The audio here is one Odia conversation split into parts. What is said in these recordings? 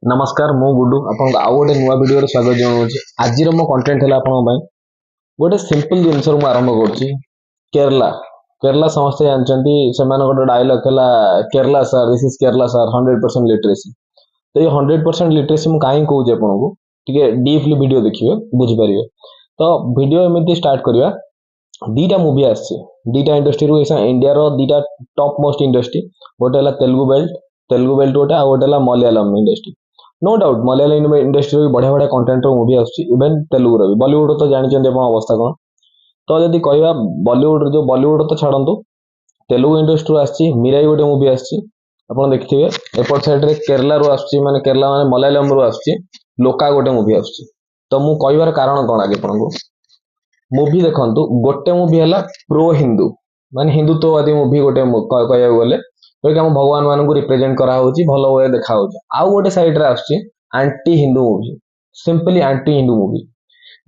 नमस्कार मु गुडू आपन आउ गोटे नुआ वीडियो रे स्वागत जनाऊँ। आज मो कंटेंट है आपन गोटे सिंपल जिनस आरंभ कर केरला केरला समस्ते जानते से गोटे डायलॉग है Kerala sir this is Kerala sir 100% literacy. तो ये 100% लिटरेसी मुझे कहीं कहूँ आपको टे डीपली वीडियो देखिए बुझीपारे। तो वीडियो एमती स्टार्ट करवा दीटा मूवी आसटा इंडस्ट्री रू इंडिया रो दीटा टॉप मोस्ट इंडस्ट्री गोटे तेलुगु बेल्ट गोटे आ गोटे Malayalam industry. No doubt Malayalam industry भी बढ़िया बढ़िया कंटेंट मूवी इवन तेलुगु रो भी बॉलीवुड तो जानते अवस्था कौन। तो जब कह बॉलीवुड जो बॉलीवुड तो छाड़ू तेलुगु इंडस्ट्री आसी मिराई गोटे मूवी आप देखिए एपट साइड रे केरला रू आने केरला माने मलयालम रू लोका गोटे मूवी तो मु कहबार कारण कौन आगे आपको मूवी देखु गोटे मूवी है प्रो हिंदू माने हिंदुत्ववादी मूवी गोटे कह गले हम भगवान मान रिप्रेजेंट करा भल वे देखा आउ गोटे sad aunty Hindu movie simply aunty Hindu movie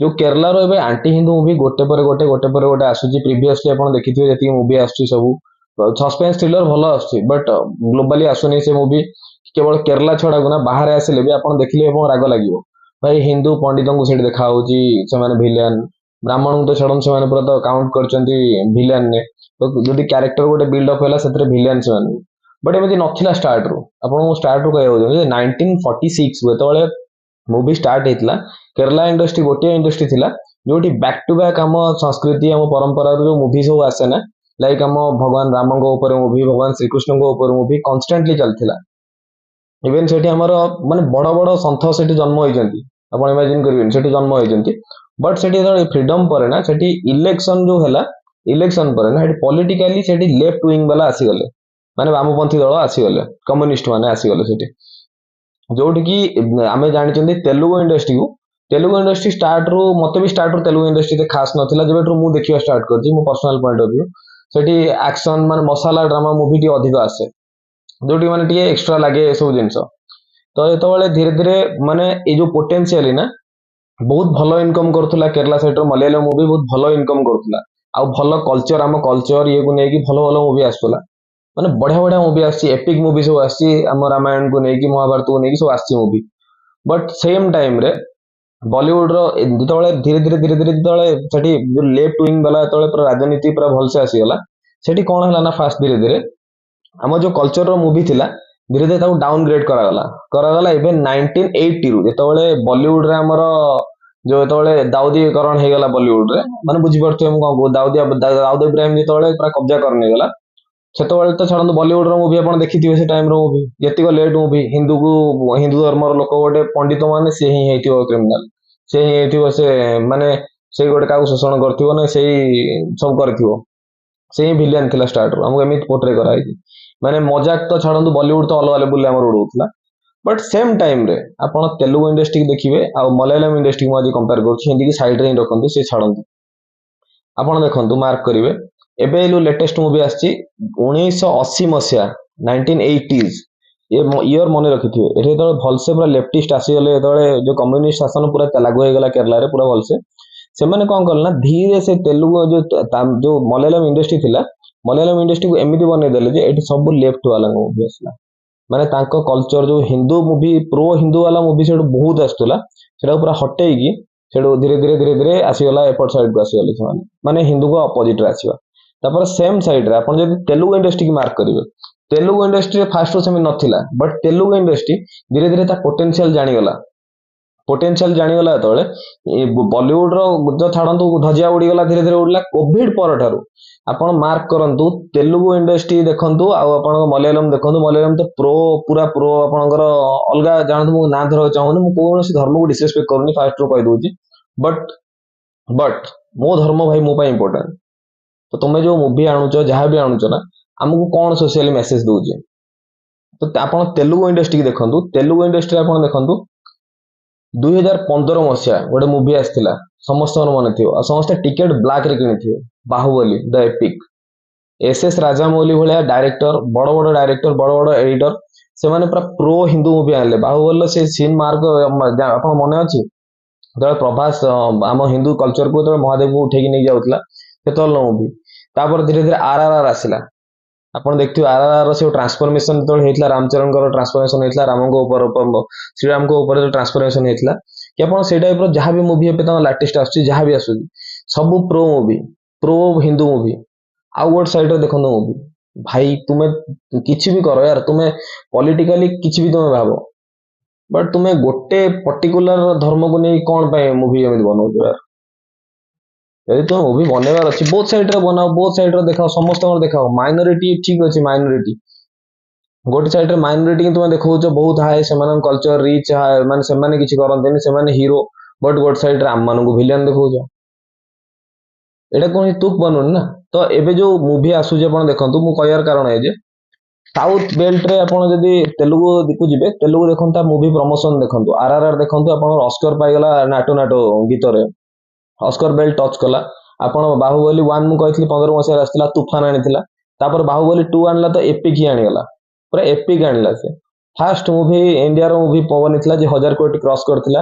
जो केरला रो एबे आंटी हिंदू मूवी गोटे पर गोटे आसुची प्रीवियसली आपण देखिथिबे जति मूवी आसुची सब सस्पेंस थ्रिलर भल आसुची बट ग्लोबली आसुनी से मूवी केवल केरला छड़ा गुना बाहर आसिले भी आपण देखिले एवं राग लागिवो भाई हिंदू पंडितों को सेठ देखा होची से माने विलेन ब्राह्मण तो छड़न से माने पूरा तो काउंट करचंती विलेन ने तो जदि कैरेक्टर गोटे बिल्ड अप होला सेतरे विलेन से माने बट एमती नथिला स्टार्ट रू आपण स्टार्ट रू कहयो 1946 जेतबेले मूवी स्टार्ट होता केरला इंडस्ट्री गोटे इंडस्ट्री थिला जो बैक टू बैक आम संस्कृति आम परंपरा जो मूवी सब आसे ना लाइक आम भगवान राम मूवी भगवान श्रीकृष्ण मूवी कन्स्टांटली चलता इवेन से माने बड़ बड़ सन्थ से जन्म होती आप इमेजिन करेंगे जन्म होती बट से फ्रीडम पर ना से इलेक्शन जो है इलेक्शन पर ना पॉलिटिकली से लेफ्ट विंग वाला आसीगले माने वामपंथी दल आसीगले कम्युनिस्ट माने आसीगले से जोटी की आम जानते तेलुगु इंडस्ट्री स्टार्ट रू मत भी स्टार्ट रू तेलुगु इंडस्ट्री खास नाला जब मु देखा स्टार्ट कर पर्सनल पॉइंट ऑफ व्यू से एक्शन मान मसाला ड्रामा मूवी टी अधिक आसे जोटी माने टी एक्स्ट्रा लगे सब जिनस तो ये धीरे धीरे माने ये जो पोटेंशियल ना बहुत भल इनकम करुला केरला साइड मलयालम मूवी बहुत भल इनकम करुला आ भल कल्चर आम कल्चर ये को लेकिन भल भल मूवी आसला माने बढ़िया बढ़िया मूवी एपिक मूवी सब आम रामायण को लेकिन महाभारत को लेकिन सब आसी मूवी बट सेम टाइम रे बॉलीवुड रो जो धीरे धीरे धीरे धीरे जो लेफ्ट विंग वाला जो पूरा राजनीति पूरा भलसे आसीगला से कौन है ना फास्ट धीरे धीरे आम जो कल्चर रो मूवी थिला धीरे धीरे डाउनग्रेड करागला इवन 1980 रु जो बॉलीवुड रे हमर जो दाऊदीकरण हो गला बॉलीवुड रे माने बुझी पड़थे हम कौन दाऊद इब्राहिम जो पूरा कब्जा करने गला से तो छाड़ू बॉलीवुड मूवी आप देखिए से टाइम मूवी ये लेट मूवी हिंदू को हिंदू धर्म लोक गोटे पंडित मान सी ही क्रिमिनाल से ही से माने से गोटे क्या शोषण कर सब कर से ही भिलियन थिला स्टार्ट रू हमको एमती पोर्ट्रे कराई माने मजाक तो छाड़ू बॉलीवुड तो अलग लेवल आम उड़ाऊला बट सेम टाइम रे आप तेलुगु इंडस्ट्री देखिए आ मलयालम इंडस्ट्री मुझे कंपेयर कर हिंदी की साइड रे रखु सी छाड़ू आप देखु मार्क करेंगे एबे जो लेटेस्ट मूवी आसी 1980 मसीहा 1980s ये ईयर मन रखिथे ये भलसे पूरा लेफ्टिस्ट आसीगले जो कम्युनिस्ट शासन पूरा लागू होगा केरला रे पूरा भलसे से मैंने कौन कल ना धीरे से तेलुगु जो मलयालम इंडस्ट्री थिला मलयालम इंडस्ट्री को एमती बनईदे ये सब लेफ्ट वाला मूवी आसला माने तांको कल्चर जो हिंदू मूवी प्रो हिंदू वाला मूवी से बहुत आसला से पूरा हटेगी से धीरे धीरे धीरे धीरे आसीगला एपट साइड को आसीगले माने हिंदू को अपोजिट रे आसीबा तापर सेम साइड रे आपण जब तेलुगु इंडस्ट्री की मार्क करेंगे तेलुगु इंडस्ट्री फास्ट से नथिला बट तेलुगु इंडस्ट्री धीरे धीरे पोटेंशियल जानीगला बॉलीवुड रो जो छाड़ू धजिया उड़ीगला धीरे धीरे उड़ला कोविड पर ठारू आपण मार्क करंतु तेलुगु इंडस्ट्री देखंतु आ आपण मलयालम देखंतु मलयालम तो पूरा प्रो आपणकर अलगा जानतु मु ना धरवा चाहूनी मु कोनोसी धर्म को डिसरेस्पेक्ट करूनी फास्ट रो कहि दोची बट मो धर्म भाई मो पय इंपोर्टेंट तो तुम्हें जो मूवी आणुच जहाँ भी आणुच ना आमको कौन सोशल मेसेज दूचे तो आप तेलुगु इंडस्ट्री देखु तेलुगु इंडस्ट्री आप देखु 2015 मसीहा गोटे मूवी आसाला समस्त मन थी समस्त टिकेट ब्लैक रे किनी Baahubali the epic S Rajamouli भाया डायरेक्टर बड़ बड़ डायरेक्टर बड़ बड़ एडिटर से माने पूरा प्रो हिंदू मूवी आने बाहुबली से सीन मार्क आप मन अच्छी जो प्रभास आम हिंदू कल्चर को महादेव को उठेकी नहीं जाऊला से मूवी तापर धीरे धीरे आरआरआर आसला ଆପଣ ଦେଖିଥିବେ RRR ସେ ଟ୍ରାନ୍ସଫର୍मेशन ଯେତେବେଳେ ହେଇଥିଲା ରାମଚରଣଙ୍କର ଟ୍ରାନ୍ସଫର୍मेशन ହେଇଥିଲା ରାମଙ୍କ ଉପରେ ଶ୍ରୀରାମଙ୍କ ଉପରେ ଟ୍ରାନ୍ସଫର୍मेशन ହେଇଥିଲା କି ଆପଣ ସେଇ ଟାଇପର ଯାହା ବି ମୁଭି ଏବେ ତାଙ୍କ ଲାଟେଷ୍ଟ ଆସୁଛି ଯାହା ବି ଆସୁଛି ସବୁ pro movie pro Hindu movie. ଆଉ ଗୋଟେ ସାଇଡରେ ଦେଖନ୍ତୁ ମୁଭି ଭାଇ ତୁମେ କିଛି ବି କର ୟାର ତୁମେ ପଲିଟିକାଲି କିଛି ବି ତୁମେ ଭାବ ବଟ୍ ତୁମେ ଗୋଟେ ପର୍ଟିକୁଲାର ଧର୍ମକୁ ନେଇ କଣ ପାଇଁ ମୁଭି ଏମିତି ବନଉଛ ୟାର। ଯଦି ତୁମେ ମୁଭି ବନେଇବାର ଅଛି ବୋଥ ସାଇଡରେ ବନାଅ ବୋଥ ସାଇଡରେ ଦେଖାଅ ସମସ୍ତଙ୍କର ଦେଖାଅ ମାଇନରିଟି ଠିକ ଅଛି ମାଇନରିଟି ଗୋଟେ ସାଇଡରେ ମାଇନରିଟି ତୁମେ ଦେଖାଉଛ ବହୁତ ହାଇ ସେମାନଙ୍କ କଲଚର ରିଚ୍ ମାନେ ସେମାନେ କିଛି କରନ୍ତିନି ସେମାନେ ହିରୋ ବଟ୍ ଗୋଟେ ସାଇଡରେ ଆମମାନଙ୍କୁ ଭିଲିଆନ ଦେଖାଉଛ ଏଇଟା କୌଣସି ତୁକ ବନୁନି ନା। ତ ଏବେ ଯୋଉ ମୁଭି ଆସୁଛି ଆପଣ ଦେଖନ୍ତୁ ମୁଁ କହିବାର କାରଣ ଏ ଯେ ସାଉଥ ବେଲ୍ଟରେ ଆପଣ ଯଦି ତେଲୁଗୁକୁ ଯିବେ ତେଲୁଗୁ ଦେଖନ୍ତୁ ତା ମୁଭି ପ୍ରମୋସନ ଦେଖନ୍ତୁ RRR ଦେଖନ୍ତୁ ଆପଣଙ୍କର ଅସ୍କର ପାଇଗଲା ନାଟୋ ନାଟୋ ଗୀତରେ ଅସ୍କର ବେଲ୍ଟ ଟଚ୍ କଲା। ଆପଣ ବାହୁବଲି 1 ମୁଁ କହିଥିଲି 15 ମସିହାରେ ଆସିଥିଲା ତୁଫାନ ଆଣିଥିଲା ତାପରେ ବାହୁବଲି 2 ଆଣିଲା ତ ଏପିକ୍ ହିଁ ଆଣିଗଲା ପୁରା ଏପିକ୍ ଆଣିଲା ସେ ଫାଷ୍ଟ ମୁଭି ଇଣ୍ଡିଆର ମୁଭି ବନିଥିଲା ଯେ 1000 କୋଟି କ୍ରସ୍ କରିଥିଲା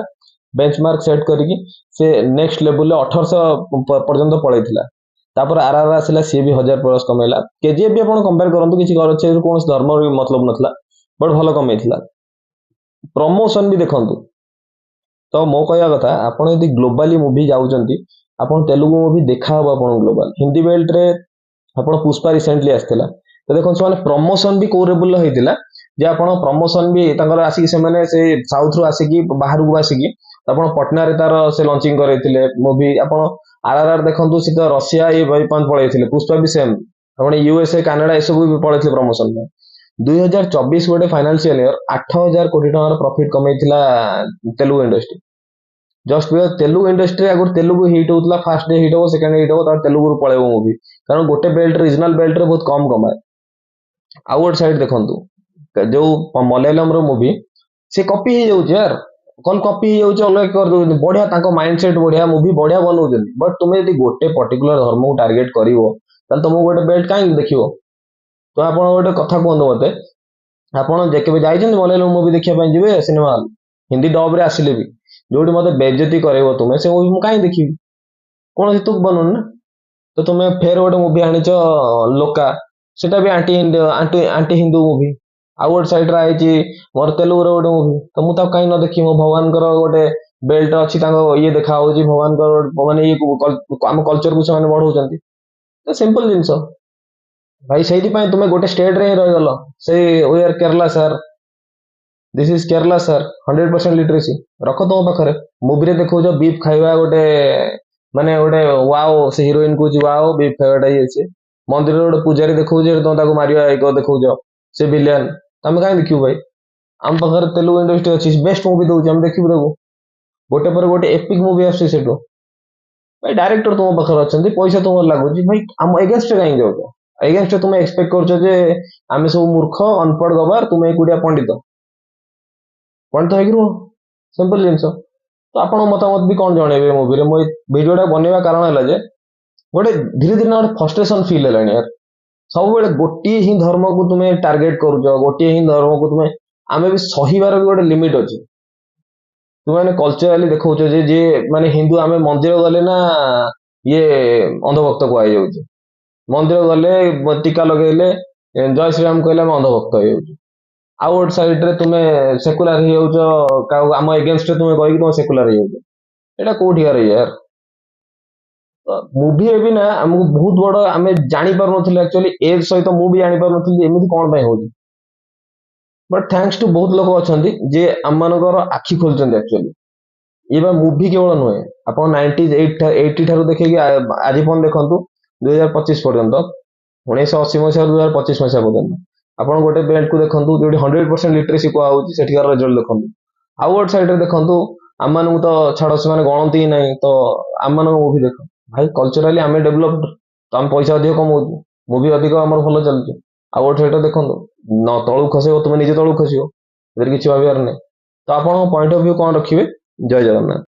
ବେଞ୍ଚମାର୍କ ସେଟ୍ କରିକି ସେ ନେକ୍ସଟ ଲେବୁଲରେ 1800 ପର୍ଯ୍ୟନ୍ତ ପଳେଇଥିଲା ତାପରେ RRR ଆସିଲା ସିଏ ବି 1000 ପ୍ଲସ୍ କମେଇଲା KGF ବି ଆପଣ କମ୍ପେୟାର କରନ୍ତୁ କିଛି କୌଣସି ଧର୍ମର ବି ମତଲବ ନଥିଲା ବଟ୍ ଭଲ କମେଇଥିଲା ପ୍ରମୋସନ ବି ଦେଖନ୍ତୁ। ତ ମୋ କହିବା କଥା ଆପଣ ଯଦି ଗ୍ଲୋବାଲି ମୁଭି ଯାଉଛନ୍ତି ଆପଣ ତେଲୁଗୁ ମୁଭି ଦେଖାହବ ଆପଣ ଗ୍ଲୋବାଲ ହିନ୍ଦୀ ବେଲ୍ଟରେ ଆପଣ ପୁଷ୍ପା ରିସେଣ୍ଟଲି ଆସିଥିଲା ତ ଦେଖନ୍ତୁ ସେମାନେ ପ୍ରମୋସନ ବି କୋଉ ଲେବୁଲର ହେଇଥିଲା ଯେ ଆପଣ ପ୍ରମୋସନ ବି ତାଙ୍କର ଆସିକି ସେମାନେ ସେ ସାଉଥରୁ ଆସିକି ବାହାରକୁ ଆସିକି ଆପଣ ପଟନାରେ ତାର ସେ ଲଞ୍ଚିଂ କରେଇଥିଲେ ମୁଭି ଆପଣ RRR ଦେଖନ୍ତୁ ସେ ତ ରଷିଆ ପଳେଇଥିଲେ ପୁଷ୍ପା ବି ସେମ୍ ଆପଣ USA କାନାଡା ଏସବୁ ବି ପଳେଇଥିଲେ ପ୍ରମୋସନ ପାଇଁ 2024 ଗୋଟେ ଫାଇନାନ୍ସିଆଲ ଇୟର 8000 କୋଟି ଟଙ୍କାର ପ୍ରଫିଟ କମେଇଥିଲା Telugu industry just because Telugu industry ଆଗରୁ ତେଲୁଗୁ ହିଟ୍ ହଉଥିଲା ଫାଷ୍ଟ ଡେ ହିଟ୍ ହବ ସେକେଣ୍ଡ ହିଟ୍ ହବ ତାପରେ ତେଲୁଗୁରୁ ପଳେଇବ ମୁଭି କାରଣ ଗୋଟେ ବେଲ୍ଟ ରିଜନାଲ ବେଲ୍ଟରେ ବହୁତ କମ କମାଏ। ଆଉ ଗୋଟେ ସାଇଡ୍ ଦେଖନ୍ତୁ ଯୋଉ ମଲୟାଲମର ମୁଭି ସେ କପି ହେଇଯାଉଛି ୟାର କଣ କପି ହେଇଯାଉଛି ଅଲଗା କରିଦଉଛନ୍ତି ବଢିଆ ତାଙ୍କ ମାଇଣ୍ଡ ସେଟ୍ ବଢିଆ ମୁଭି ବଢିଆ ବନଉଛନ୍ତି ବଟ୍ ତୁମେ ଯଦି ଗୋଟେ ପର୍ଟିକୁଲାର ଧର୍ମକୁ ଟାର୍ଗେଟ କରିବ ତାହେଲେ ତମକୁ ଗୋଟେ ବେଲ୍ଟ କାହିଁକି ଦେଖିବ। ତ ଆପଣ ଗୋଟେ କଥା କୁହନ୍ତୁ ମତେ ଆପଣ କେବେ ଯାଇଛନ୍ତି ମଲୟାଲମ ମୁଭି ଦେଖିବା ପାଇଁ ଯିବେ ସିନେମା ହଲ୍ ହିନ୍ଦୀ ଡବରେ ଆସିଲେ ବି ଯୋଉଠି ମତେ ବେଜ୍ଜତି କରେଇବ ତୁମେ ସେ ମୁଭି ମୁଁ କାହିଁ ଦେଖିବି କୌଣସି ତୁକ ବନୁନି ନା। ତ ତୁମେ ଫେର ଗୋଟେ ମୁଭି ଆଣିଛ ଲୋକା ସେଟା ବି ଆଣ୍ଟି ହିନ୍ଦୁ ମୁଭି ଆଉ ଗୋଟେ ସାଇଡରେ ଆଇଛି ମୋର ତେଲୁଗୁର ଗୋଟେ ମୁଭି ତ ମୁଁ ତାକୁ କାହିଁ ନ ଦେଖିବି ମୋ ଭଗବାନଙ୍କର ଗୋଟେ ବେଲ୍ଟ ଅଛି ତାଙ୍କ ଇଏ ଦେଖା ହଉଛି ଭଗବାନଙ୍କର ମାନେ ଇଏ ଆମ କଲଚରକୁ ସେମାନେ ବଢଉଛନ୍ତି ତ ସିମ୍ପଲ ଜିନିଷ ଭାଇ ସେଇଥିପାଇଁ ତୁମେ ଗୋଟେ ଷ୍ଟେଟରେ ହିଁ ରହିଗଲ ସେଇ we are Kerala sir this is Kerala sir 100% literacy ରଖ ତମ ପାଖରେ ମୁଭିରେ ଦେଖଉଛ ବିଫ୍ ଖାଇବା ଗୋଟେ ମାନେ ଗୋଟେ ୱାଓ ସେ ହିରୋଇନ କହୁଛି ୱାଓ ବିଫ୍ ଖାଇବାଟା ଇଏ ଅଛି ମନ୍ଦିରରେ ଗୋଟେ ପୂଜାରୀ ଦେଖଉଛି ତମେ ତାକୁ ମାରିବା ଏକ ଦେଖଉଛ ସେ ଭିଲିଆନ ତମେ କାହିଁ ଦେଖିବୁ ଭାଇ ଆମ ପାଖରେ ତେଲୁଗୁ ଇଣ୍ଡଷ୍ଟ୍ରି ଅଛି ବେଷ୍ଟ ମୁଭି ଦଉଛି ଆମେ ଦେଖିବୁ ତାକୁ ଗୋଟେ ପରେ ଗୋଟେ ଏପିକ୍ ମୁଭି ଆସୁଛି ସେଠୁ ଭାଇ ଡାଇରେକ୍ଟର ତୁମ ପାଖରେ ଅଛନ୍ତି ପଇସା ତୁମର ଲାଗୁଛି ଭାଇ ଆମ ଏଗେନଷ୍ଟରେ କାହିଁକି ଯାଉଛ ଏଗେନଷ୍ଟରେ ତୁମେ ଏକ୍ସପେକ୍ଟ କରୁଛ ଯେ ଆମେ ସବୁ ମୂର୍ଖ ଅନପଢ ଗବାର ତୁମେ ଏକୁଟିଆ ପଣ୍ଡିତ ହେଇକି ରୁହ ସିମ୍ପଲ ଜିନିଷ। ତ ଆପଣଙ୍କ ମତାମତ ବି କଣ ଜଣେଇବେ ମୁଭିରେ ମୁଁ ଭିଡିଓଟା ବନେଇବା କାରଣ ହେଲା ଯେ ଗୋଟେ ଧୀରେ ଧୀରେ ଗୋଟେ ଫ୍ରଷ୍ଟ୍ରେସନ ଫିଲ୍ ହେଲାଣି ୟାର ସବୁବେଳେ ଗୋଟିଏ ହିଁ ଧର୍ମକୁ ତୁମେ ଟାର୍ଗେଟ କରୁଛ ଗୋଟିଏ ହିଁ ଧର୍ମକୁ ତୁମେ ଆମେ ବି ସହିବାର ବି ଗୋଟେ ଲିମିଟ ଅଛି ତୁମେ ମାନେ କଲଚରାଲି ଦେଖଉଛ ଯେ ଯିଏ ମାନେ ହିନ୍ଦୁ ଆମେ ମନ୍ଦିର ଗଲେ ନା ଇଏ ଅନ୍ଧଭକ୍ତ କୁହାଯାଉଛି ମନ୍ଦିର ଗଲେ ଟୀକା ଲଗେଇଲେ ଜୟ ଶ୍ରୀରାମ କହିଲେ ଆମେ ଅନ୍ଧଭକ୍ତ ହେଇଯାଉଛୁ ଆଉ ଗୋଟେ ସାଇଡରେ ତୁମେ ସେକୁଲାର ହେଇଯାଉଛ ଆମ ଏଗେନଷ୍ଟରେ ତୁମେ କହିକି ତୁମେ ସେକୁଲାର ହେଇଯାଉଛ ଏଇଟା କୋଉଠିକାର ୟାର। ମୁଭି ଏବେ ନା ଆମକୁ ବହୁତ ବଡ ଆମେ ଜାଣିପାରୁନଥିଲେ ଆକ୍ଚୁଆଲି ଏଜ ସହିତ ମୁଁ ବି ଜାଣିପାରୁନଥିଲି ଏମିତି କଣ ପାଇଁ ହଉଛି ବଟ୍ ଥ୍ୟାଙ୍କ୍ସ ଟୁ ବହୁତ ଲୋକ ଅଛନ୍ତି ଯେ ଆମମାନଙ୍କର ଆଖି ଖୋଲିଛନ୍ତି ଆକ୍ଚୁଆଲି ଇଏ ବା ମୁଭି କେବଳ ନୁହେଁ ଆପଣ 1980 ଠାରୁ ଦେଖେଇକି ଆଜି ପର୍ଯ୍ୟନ୍ତ ଦେଖନ୍ତୁ 2025 ପର୍ଯ୍ୟନ୍ତ 1980 ମସିହା 2025 ମସିହା ପର୍ଯ୍ୟନ୍ତ ଆପଣ ଗୋଟେ ବେଲ୍ଟକୁ ଦେଖନ୍ତୁ ଯୋଉଠି 100% ଲିଟରେସି କୁହାହଉଛି ସେଠିକାର ରେଜଲ୍ଟ ଦେଖନ୍ତୁ ଆଉ ଗୋଟେ ସାଇଡରେ ଦେଖନ୍ତୁ ଆମମାନଙ୍କୁ ତ ଛାଡ ସେମାନେ ଗଣନ୍ତି ହିଁ ନାହିଁ ତ ଆମମାନଙ୍କ ମୁଭି ଦେଖ ଭାଇ କଲଚରାଲି ଆମେ ଡେଭଲପଡ ତ ଆମେ ପଇସା ଅଧିକ କମଉଛୁ ମୁଭି ଅଧିକ ଆମର ଭଲ ଚାଲୁଛି ଆଉ ଗୋଟେ ସାଇଡରେ ଦେଖନ୍ତୁ ତଳକୁ ଖସିବ ତୁମେ ନିଜେ ତଳକୁ ଖସିବ ଏଥିରେ କିଛି ଭାବିବାର ନାହିଁ। ତ ଆପଣଙ୍କ ପଏଣ୍ଟ ଅଫ ଭ୍ୟୁ କଣ ରଖିବେ ଜୟ ଜଗନ୍ନାଥ।